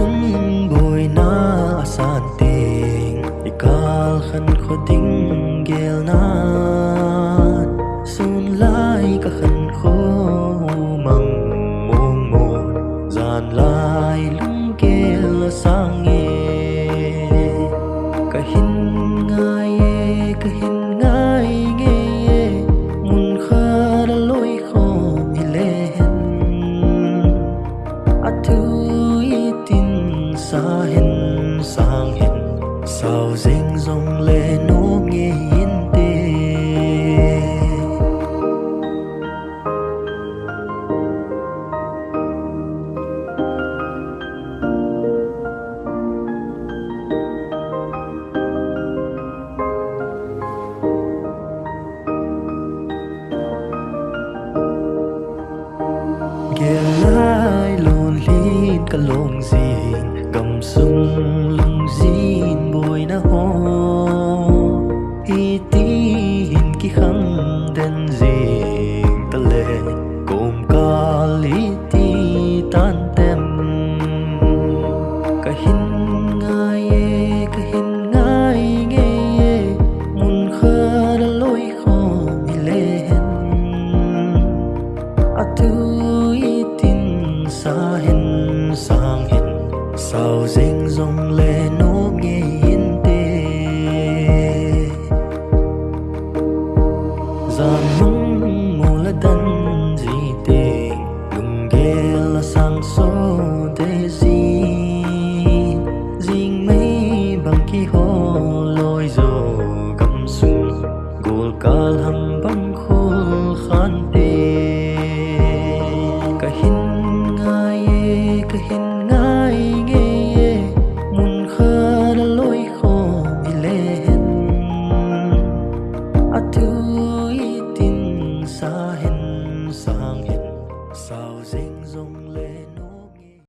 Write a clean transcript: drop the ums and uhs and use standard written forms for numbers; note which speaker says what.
Speaker 1: sum boy na asan ting ikal khan khoding gel na sun lai ka khan kho mang mong mo zan lai lung gel sang ye ka hin ngai nge mun khar loi kho ilen atu itin sa hin sang hin sao ding dong le no nghe in te gel lai lon lin ka long zing gam sung lung zin boy na ho itin ki khang den zing ta le kom kal iti tan tem ka hin ngai nge mun khar loi kho ilen atu sa hin sang hin sao ding dong le no nghe in te gian mong mô la dan gì te lung ge la sang so de zing mấy bằng ki ho loi zo gam sung gol kal ham bang khol khan te ka hin ngai nge mun khar loi kho ilen atu